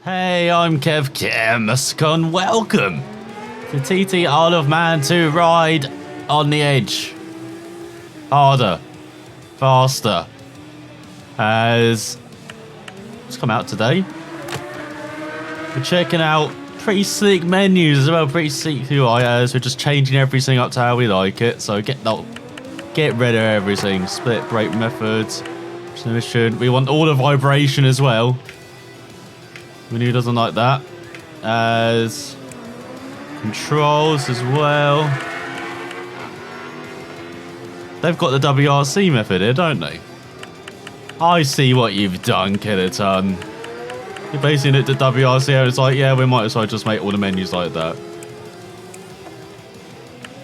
Hey, I'm Kev Kemuscon. Welcome to TT Isle of Man 2 Ride on the Edge. Harder, faster. Has it's come out today. We're checking out pretty sleek menus as well, pretty sleek UI as we're just changing everything up to how we like it. So get rid of everything. Split break methods. Mission. We want all the vibration as well. Menu doesn't like that. As controls as well. They've got the WRC method here, don't they? I see what you've done, Killaton. You're basically looked at WRC and it's like, yeah, we might as well just make all the menus like that.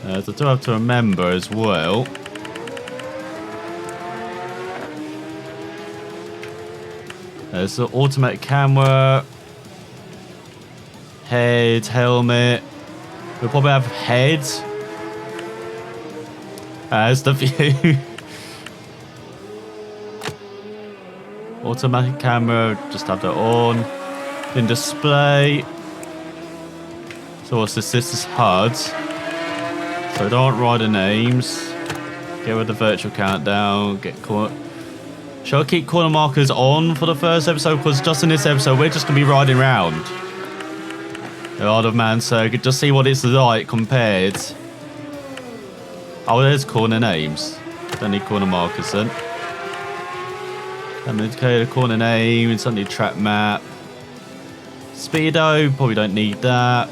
So I do have to remember as well. There's the automatic camera. Head, helmet. We'll probably have head as the view. Automatic camera, just have that on. In display. So what's this? This is HUD. So don't write the names. Get rid of the virtual countdown. Shall I keep corner markers on for the first episode? Because just in this episode, we're just going to be riding around the Isle of Man circuit. Just see what it's like compared. Oh, there's corner names. Don't need corner markers then. And indicator, corner name, and suddenly track map. Speedo, probably don't need that.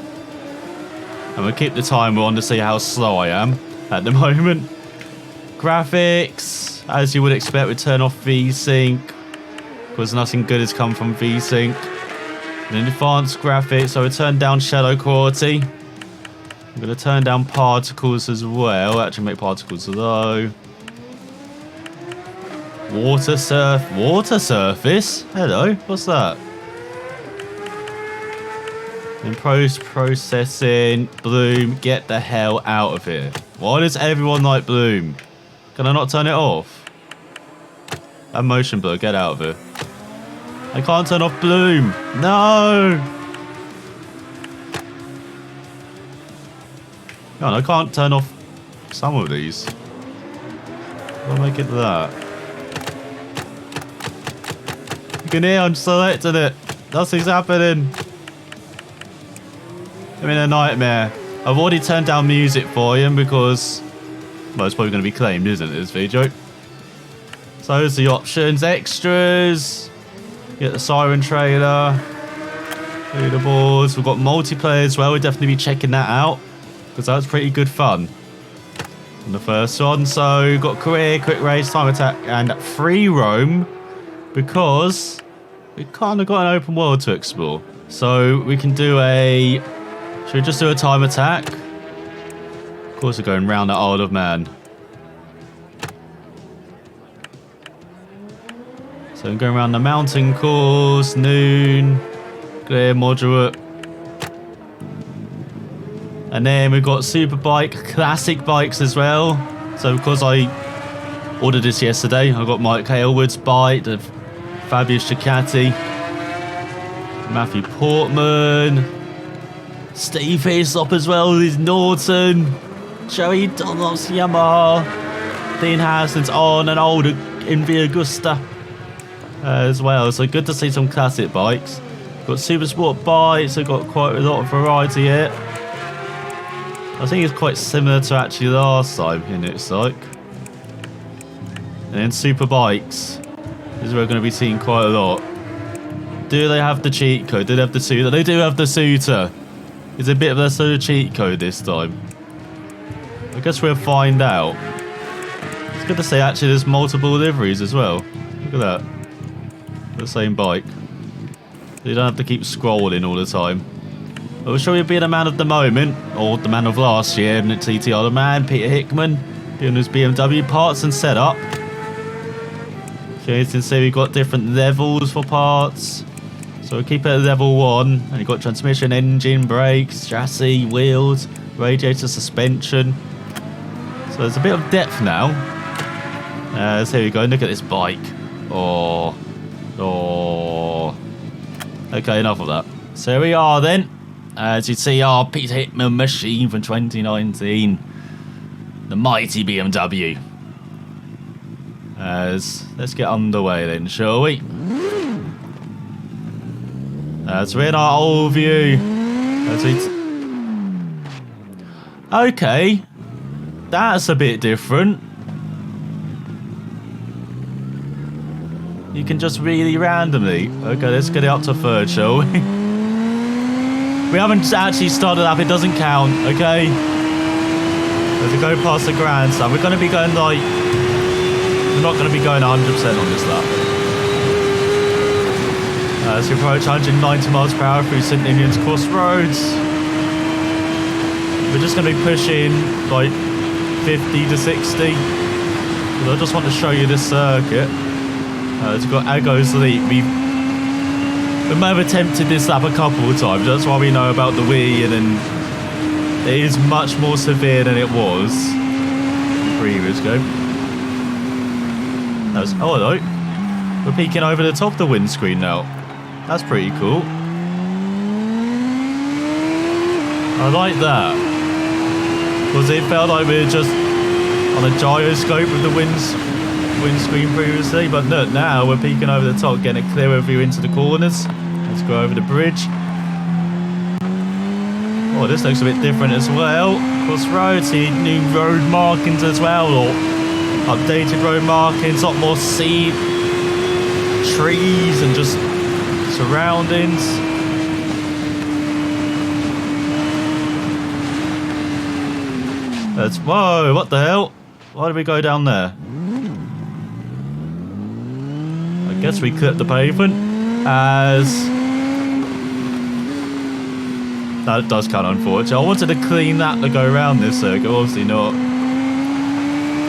And we'll keep the timer on to see how slow I am at the moment. Graphics, as you would expect, we turn off VSync because nothing good has come from VSync. And in advanced graphics, so we turn down shadow quality. I'm going to turn down particles as well. Actually, make particles low. Water surface. Hello, what's that? In post-processing, Bloom, get the hell out of here. Why does everyone like Bloom? Can I not turn it off? That motion blur, get out of here. I can't turn off Bloom. No! God, I can't turn off some of these. I'll make it that. You can hear I'm selecting it. Nothing's happening. I'm in a nightmare. I've already turned down music for him because, well, it's probably going to be claimed, isn't it, this video? So here's the options. Extras. Get the siren trailer. Leaderboards. We've got multiplayer as well. We'll definitely be checking that out because that was pretty good fun in the first one. So we've got career, quick race, time attack, and free roam because we kind of got an open world to explore. So we can do a... Should we just do a time attack? Of course we're going round the Isle of Man. So I'm going around the mountain course, noon, clear, moderate. And then we've got super bike, classic bikes as well. So because I ordered this yesterday, I got Mike Hailwood's bike, the fabulous Ducati, Matthew Portman, Steve Hislop as well, with his Norton, Joey Dunlop's Yamaha, Dean Harrison's on an old Invia Agusta as well. So good to see some classic bikes. Got super sport bikes, so got quite a lot of variety here. I think it's quite similar to actually last time in its like. And then super bikes. This is where we're going to be seeing quite a lot. Do they have the cheat code? Do they have the suitor? They do have the suitor. It's a bit of a sort of cheat code this time. I guess we'll find out. It's good to say actually there's multiple liveries as well. Look at that. The same bike. You don't have to keep scrolling all the time. But we'll show you be the man of the moment, or the man of last year in the TT Isle of Man, Peter Hickman, doing his BMW parts and setup. So you can see we've got different levels for parts. So we'll keep it at level 1, and you've got transmission, engine, brakes, chassis, wheels, radiator, suspension. So there's a bit of depth now. So here we go, look at this bike. Oh. Okay, enough of that. So here we are then. As you see, our Peter Hickman machine from 2019. The mighty BMW. Let's get underway then, shall we? We're in our old view. Okay. That's a bit different. You can just really randomly. Okay, let's get it up to third, shall we? We haven't actually started up, it doesn't count, okay? As we go past the grandstand, we're going to be going like... We're not going to be going 100% on this lap. As we approach 190 miles per hour through St. Ninian's Crossroads. We're just going to be pushing like 50 to 60. But I just want to show you this circuit. We've got Aggo's Leap. We may have attempted this lap a couple of times. That's why we know about the Wii, and then it is much more severe than it was in the previous game. Oh, hello. We're peeking over the top of the windscreen now. That's pretty cool. I like that. Because it felt like we were just on a gyroscope with the windscreen previously, but look, now we're peeking over the top, getting a clearer view into the corners. Let's go over the bridge. Oh, this looks a bit different as well. Crossroads, see new road markings as well, or updated road markings, a lot more sea, trees, and just surroundings. Whoa, what the hell? Why did we go down there? I guess we clipped the pavement, as... That does count, unfortunately. I wanted to clean that to go around this circuit, obviously not.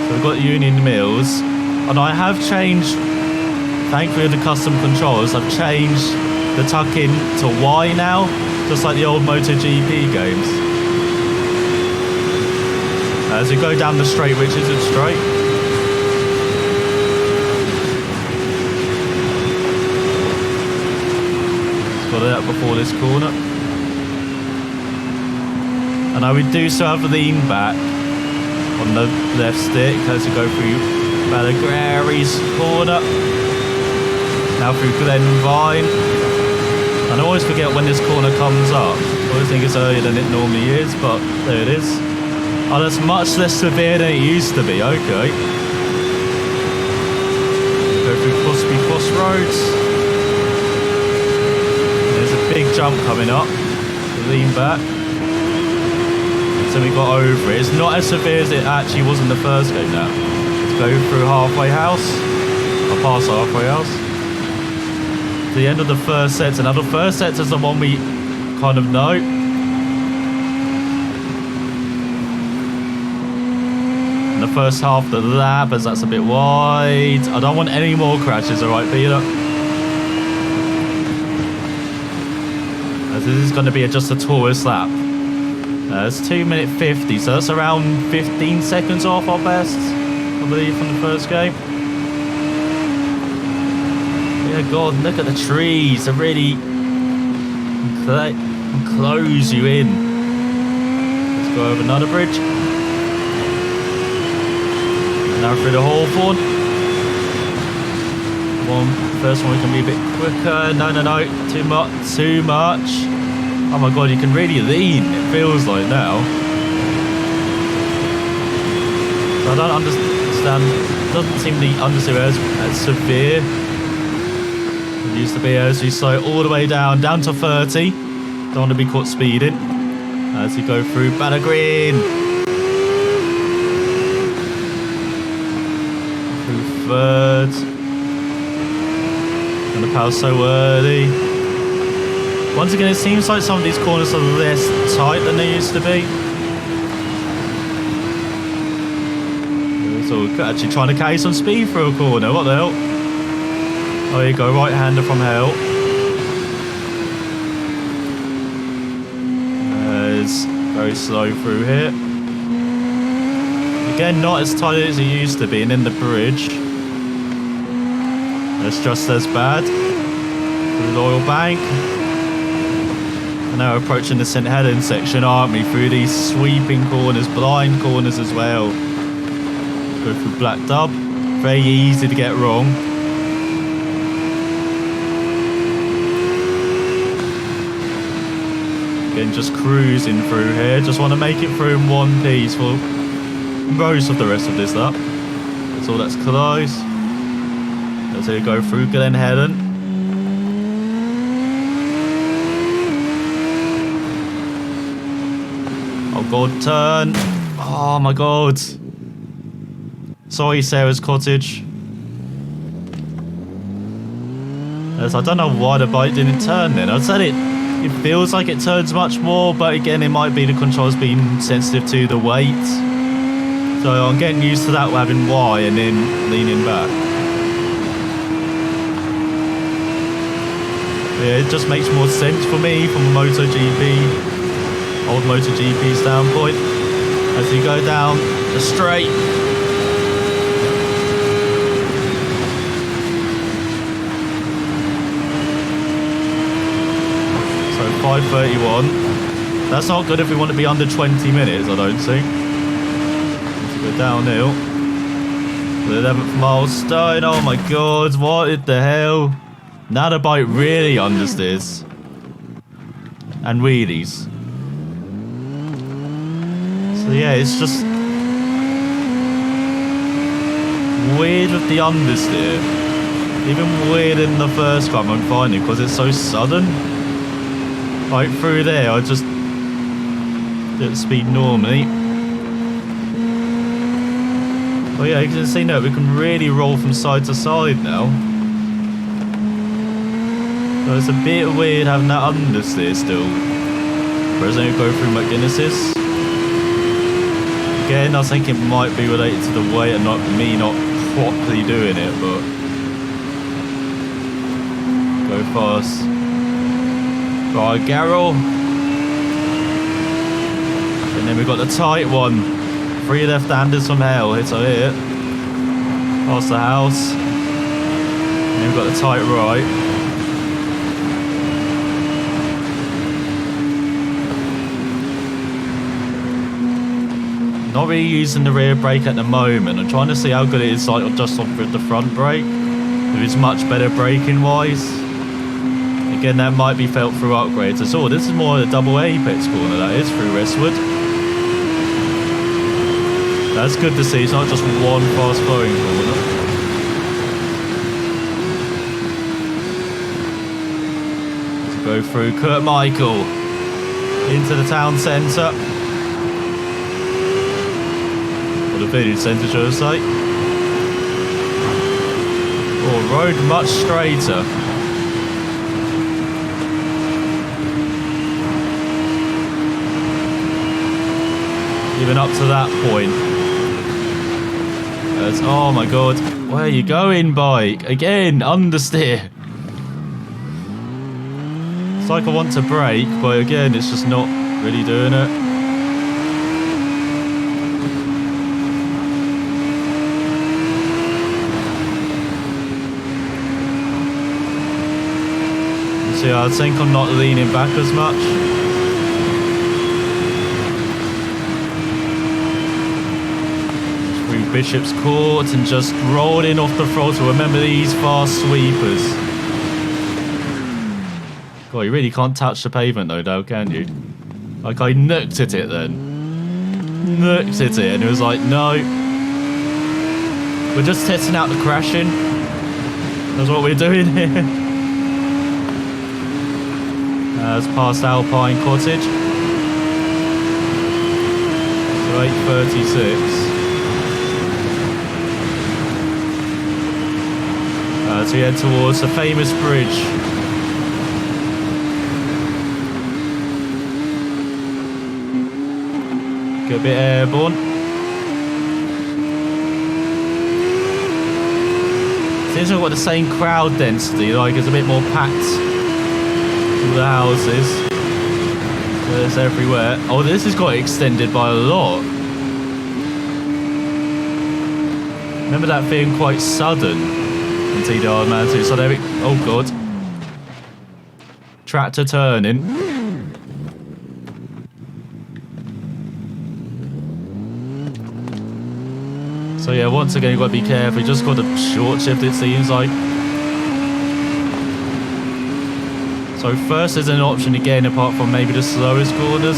So we've got Union Mills, and I have changed, thankfully with the custom controls, I've changed the tuck-in to Y now, just like the old MotoGP games. As we go down the straight, which isn't straight. Got it up before this corner. And I would do so have the lean back on the left stick as we go through Balagrary's corner. Now through Glenvine. And I always forget when this corner comes up. I always think it's earlier than it normally is, but there it is. Oh, that's much less severe than it used to be, okay. Go through Crosby Crossroads. There's a big jump coming up. Lean back. So we got over it. It's not as severe as it actually was in the first game now. Let's go through Halfway House. Or past Halfway House. The end of the first set. And now the first set is the one we kind of know. And the first half of the lap, as that's a bit wide. I don't want any more crashes, alright, Peter? As this is going to be just a tourist lap. It's 2:50, so that's around 15 seconds off our best, I believe, from the first game. Yeah, God, look at the trees. They really enclose you in. Let's go over another bridge. Now through the Hawthorne. First one we can be a bit quicker. No, too much. Oh my God, you can really lean, it feels like now. So I don't understand, it doesn't seem the understeer as severe. It used to be as you slow all the way down to 30. Don't want to be caught speeding. As you go through Banner Green. Through third. And the power's so early. Once again, it seems like some of these corners are less tight than they used to be. So we're actually trying to carry some speed through a corner. What the hell? Oh, there you go, right-hander from hell. It's very slow through here. Again, not as tight as it used to be, and in the bridge. It's just as bad. Through the oil bank. And now we're approaching the St. Helens section, aren't we? Through these sweeping corners, blind corners as well. Go through Black Dub. Very easy to get wrong. Again, just cruising through here. Just want to make it through in one piece for most of the rest of this lap. That's all that's close. Let's go through Glen Helen. Oh god, turn. Oh my god. Sorry, Sarah's Cottage. Yes, I don't know why the bike didn't turn then. I said it feels like it turns much more, but again, it might be the controls being sensitive to the weight. So I'm getting used to that having Y and then leaning back. Yeah, it just makes more sense for me from a old MotoGP standpoint. As you go down the straight. So 5:31. That's not good if we want to be under 20 minutes, I don't think. Let's go downhill. The 11th milestone. Oh my god, what the hell? Now the bike really understeers. And wheelies. So yeah, it's just weird with the understeer. Even weirder than the first time I'm finding because it's so sudden. Right through there, I just do the speed normally. Oh yeah, you can see now we can really roll from side to side now. So it's a bit weird having that understeer still. Whereas I go through McGuinness's. Again, I think it might be related to the weight and not me not properly doing it, but go fast. Right, Garrel. And then we've got the tight one. 3 left-handers from hell. Hits are here. Past the house. And then we've got the tight right. Not really using the rear brake at the moment. I'm trying to see how good it is like just off with the front brake. If it's much better braking wise. Again, that might be felt through upgrades. Oh, this is more a double apex corner, that is, through Westwood. That's good to see. It's not just one fast flowing corner. Let's go through Kurt Michael into the town centre. The village centre, should I say. Oh, road much straighter. Even up to that point. Oh my god. Where are you going, bike? Again, understeer. It's like I want to brake, but again, it's just not really doing it. Yeah, I think I'm not leaning back as much. Through Bishop's Court and just rolled in off the throttle. Remember these fast sweepers. God, you really can't touch the pavement though, Dale, can you? Like I nooked at it then. Nooked at it and it was like, no. We're just testing out the crashing. That's what we're doing here. It's past Alpine Cottage. So 8:36. So we head towards the famous bridge. Get a bit airborne. Seems like we've got the same crowd density, like it's a bit more packed. The houses. There's everywhere. Oh, this has got extended by a lot. Remember that being quite sudden in TDR Man 2. So there we, oh god. Tractor turning. So yeah, once again, you've got to be careful. You just got to short shift, it seems like. So first there's an option again, apart from maybe the slowest corners.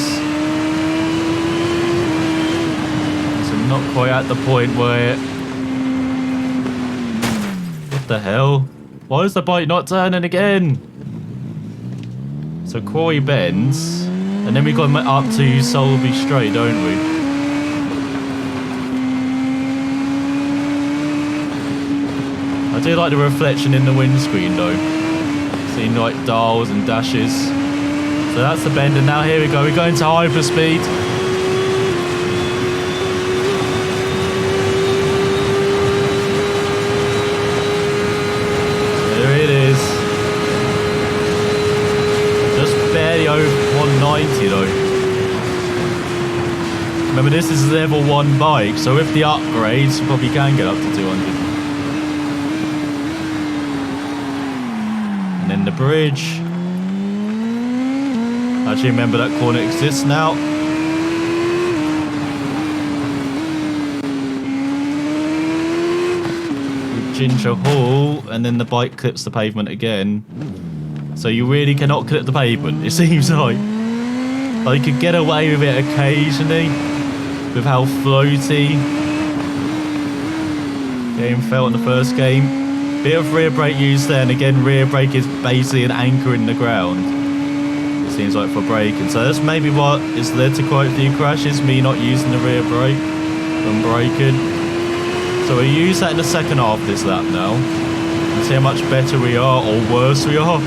So not quite at the point where... What the hell? Why is the bike not turning again? So Quarry bends, and then we got up to Solby Straight, don't we? I do like the reflection in the windscreen though. Seeing like dials and dashes. So that's the bend, and now here we go. We're going to hyperspeed. There it is. Just barely over 190 though. Remember, this is a level 1 bike, so with the upgrades, you probably can get up to 200. And then the bridge. Actually, remember that corner exists now. Ginger Hall, and then the bike clips the pavement again. So you really cannot clip the pavement, it seems like. But you could get away with it occasionally, with how floaty the game felt in the first game. Bit of rear brake use there, and again, rear brake is basically an anchor in the ground. It seems like for braking. So that's maybe what has led to quite a few crashes, me not using the rear brake when braking. So we use that in the second half of this lap now. And see how much better we are, or worse we are.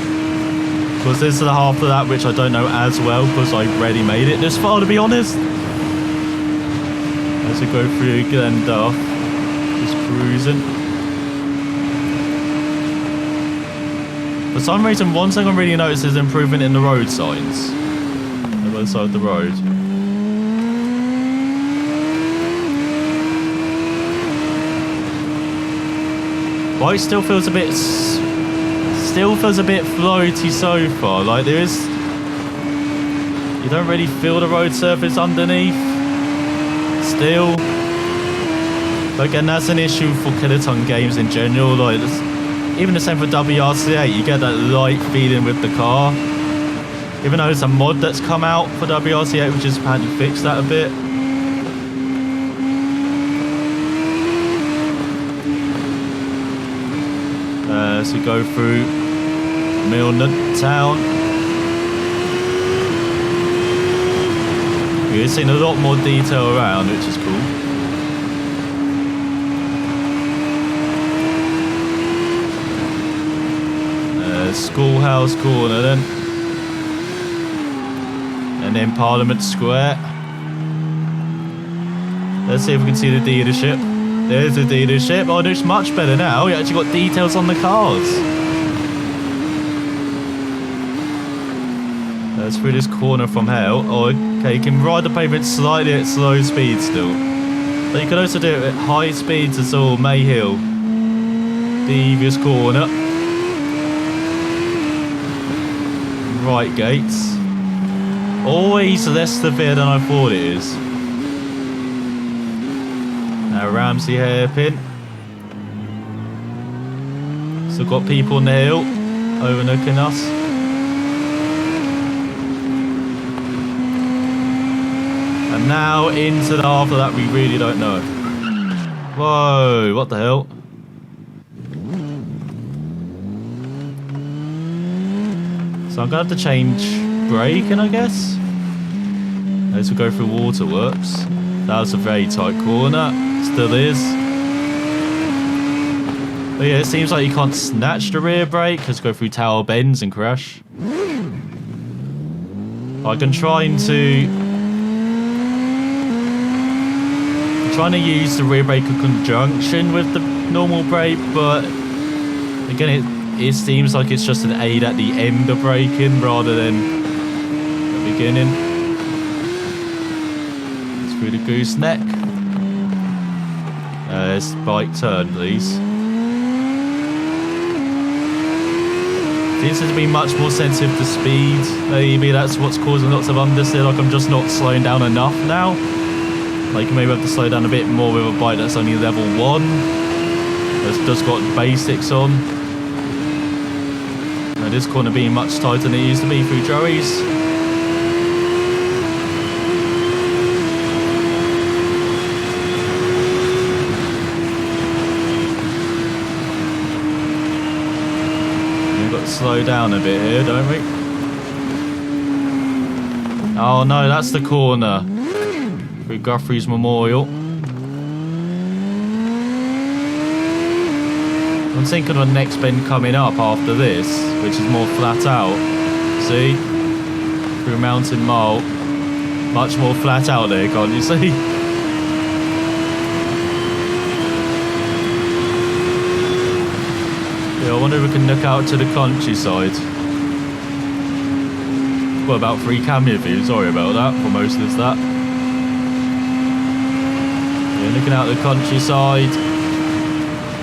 Because this is the half of that which I don't know as well, because I already made it this far, to be honest. As we go through Glenduff, just cruising. For some reason, one thing I really noticed is improvement in the road signs. On the other side of the road. Bike still feels a bit floaty so far. Like there is, you don't really feel the road surface underneath. Still, but again, that's an issue for Kiloton games in general. Like even the same for WRC8, you get that light feeling with the car. Even though it's a mod that's come out for WRC8, which has apparently fixed that a bit. So we go through Milner Town. We're seeing a lot more detail around, which is cool. Schoolhouse Corner then. And then Parliament Square. Let's see if we can see the dealership. There's the dealership. Oh, it's much better now. We actually got details on the cars. Let's through this corner from hell. Oh, okay, you can ride the pavement slightly at slow speed still. But you can also do it at high speeds as well. Mayhill. Devious corner. Right gates. Always less severe than I thought it is. Now Ramsey hairpin. Still got people on the hill overlooking us. And now into the half of that we really don't know. Whoa, what the hell? So I'm going to have to change braking, I guess. As we go through waterworks. That was a very tight corner. Still is. But yeah, it seems like you can't snatch the rear brake. Let's go through tower bends and crash. I'm trying to use the rear brake in conjunction with the normal brake, but again, it seems like it's just an aid at the end of braking rather than the beginning. Let's through the gooseneck. Let's bike turn, please. Seems to be much more sensitive to speed. Maybe that's what's causing lots of understeer, like I'm just not slowing down enough now. Like, you maybe have to slow down a bit more with a bike that's only level 1. That's just got basics on. Now, this corner being much tighter than it used to be through Joey's. We've got to slow down a bit here, don't we? Oh no, that's the corner. Through Guthrie's Memorial. I'm thinking of the next bend coming up after this, which is more flat out. See? Through Mountain Mile. Much more flat out there, can't you see? Yeah, I wonder if we can look out to the countryside. Got about 3 camera views, sorry about that, for most of that. Yeah, looking out the countryside.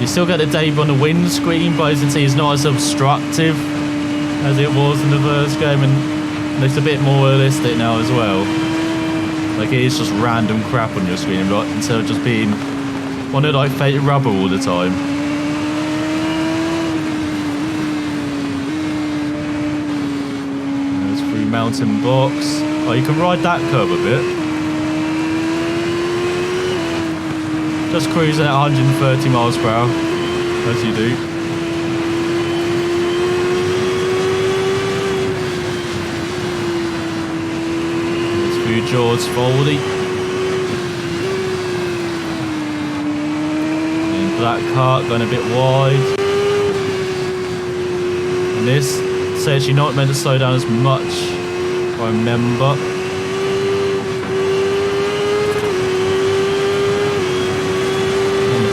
You still get the Dave on the windscreen, but as you can see, it's not as obstructive as it was in the first game, and it's a bit more realistic now as well. Like, it is just random crap on your screen, right? Instead of just being one of like fake rubber all the time. There's through Mountain Box. Oh, you can ride that curve a bit. Just cruising at 130 miles per hour, as you do. There's through George Foldy. And Black Cart going a bit wide. And this is actually not meant to slow down as much, if I remember.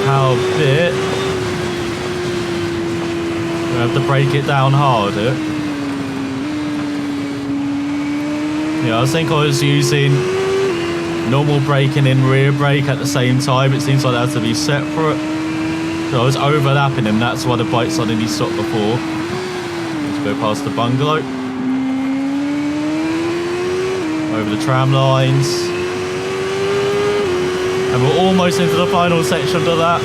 Power bit. We have to break it down harder. Yeah, I think I was using normal braking and rear brake at the same time. It seems like they have to be separate. So I was overlapping them. That's why the bike suddenly stopped before. Let's go past the bungalow. Over the tram lines. And we're almost into the final section of that.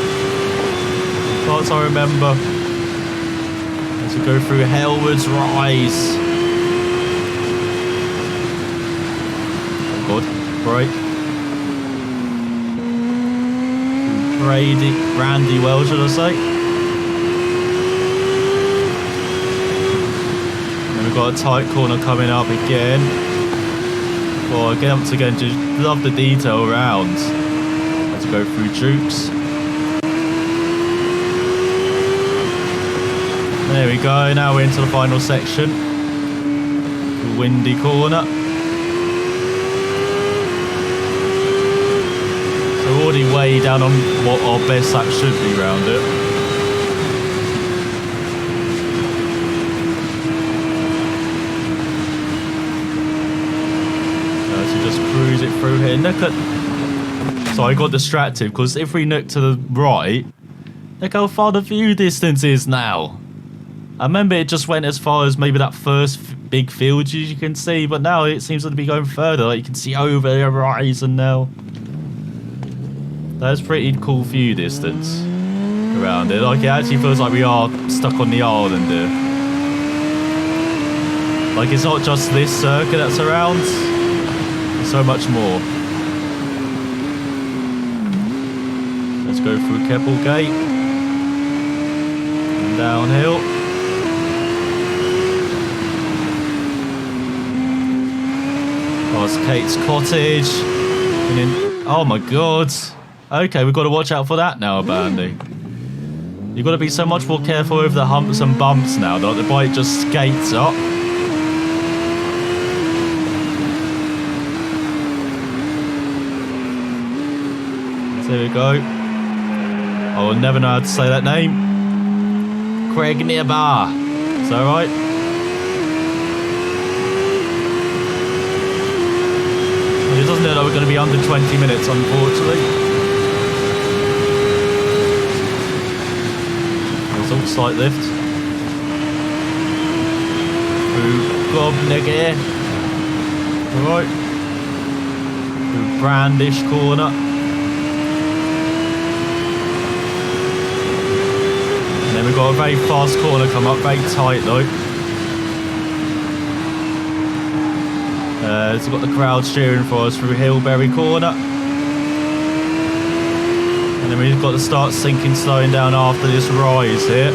Parts I remember. As we go through Hellwood's Rise. Oh god, brake. Randy Well, should I say. And then we've got a tight corner coming up again. Well, again, once again, just love the detail around. Go through Jukes. There we go, now we're into the final section. The windy corner. So we're already way down on what our best lap should be round it. So just cruise it through here. Look at... So I got distracted because if we look to the right, look how far the view distance is now. I remember it just went as far as maybe that first big field you can see, but now it seems to be going further. Like you can see over the horizon now. That's pretty cool view distance around it. Like it actually feels like we are stuck on the island here. Like it's not just this circuit that surrounds, there's so much more. Let's go through Keppelgate and downhill. Past Kate's cottage. And then, oh my god. Okay, we've got to watch out for that now, Bandy. You've got to be so much more careful over the humps and bumps now, that the bike just skates up. There we go. I will never know how to say that name. Craig Nearbar. Is that right? It doesn't look like we're going to be under 20 minutes, unfortunately. There's a slight lift. Through Gobnegger. Alright. Through Brandish corner. And then we've got a very fast corner come up, very tight though. So we've got the crowd cheering for us through Hillberry corner. And then we've got to start sinking, slowing down after this rise here.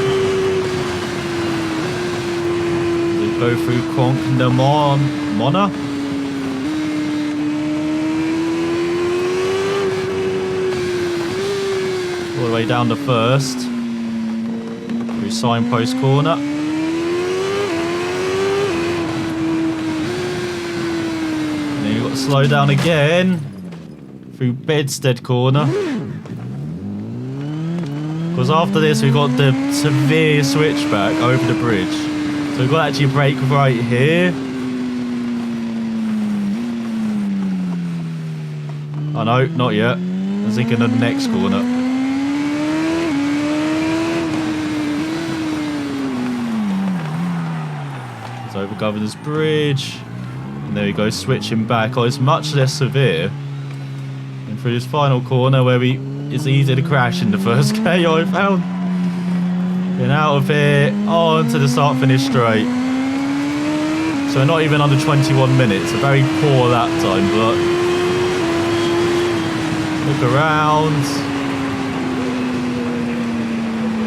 We go through Conk de Mona. All the way down to first. Through Signpost corner. And then you've got to slow down again. Through Bedstead corner. Because after this we've got the severe switchback over the bridge. So we've got to actually brake right here. Oh no, not yet. I was thinking of the next corner. It's over Governor's Bridge. And there we go, switching back. Oh, it's much less severe. And through this final corner where it's easy to crash in the first KO I found. Getting out of here, on to the start-finish straight. So not even under 21 minutes. A very poor lap time, but look around.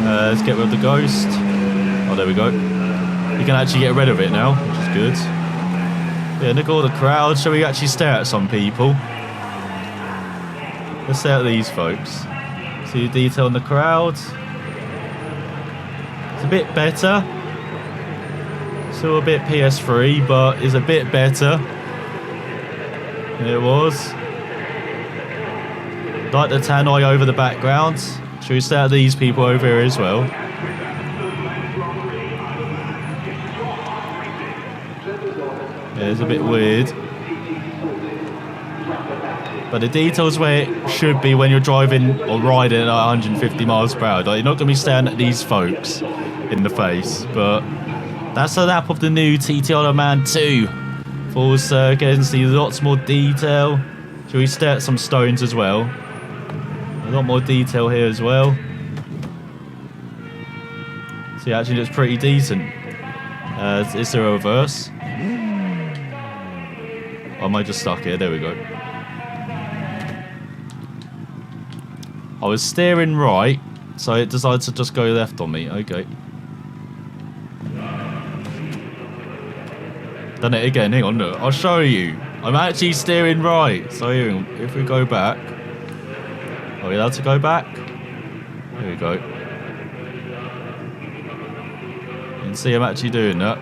Let's get rid of the ghost. Oh, there we go. You can actually get rid of it now, which is good. Yeah, look at all the crowd. Shall we actually stare at some people? Let's stare at these folks. See the detail in the crowd. It's a bit better. Still a bit PS3, but it's a bit better than it was. Like the tannoy over the background. Should we stare at these people over here as well? Yeah, it's a bit weird. But the detail's where it should be when you're driving or riding at 150 miles per hour. Like, you're not going to be staring at these folks in the face. But that's a lap of the new TT Man 2. Full circuit, see lots more detail. Should we stare at some stones as well? A lot more detail here as well. See, actually looks pretty decent. Is there a reverse? Or am I just stuck here? There we go. I was steering right, so it decided to just go left on me. Okay. Done it again. Hang on, look. I'll show you. I'm actually steering right. So if we go back. Are we allowed to go back? There we go. You can see I'm actually doing that.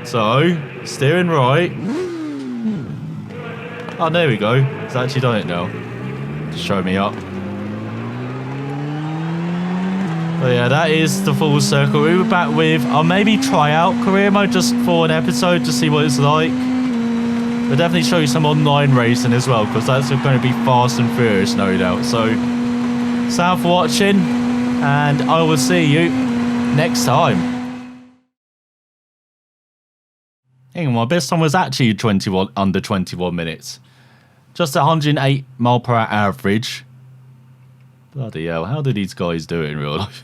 So, steering right. Oh, there we go. It's actually done it now. Just show me up. But yeah, that is the full circle. We were back with, I'll maybe try out career mode just for an episode to see what it's like. We'll definitely show you some online racing as well, because that's going to be fast and furious, no doubt. So, thanks for watching, and I will see you next time. Hang on, my best time was actually under 21 minutes. Just 108 mile per hour average. Bloody hell, how do these guys do it in real life?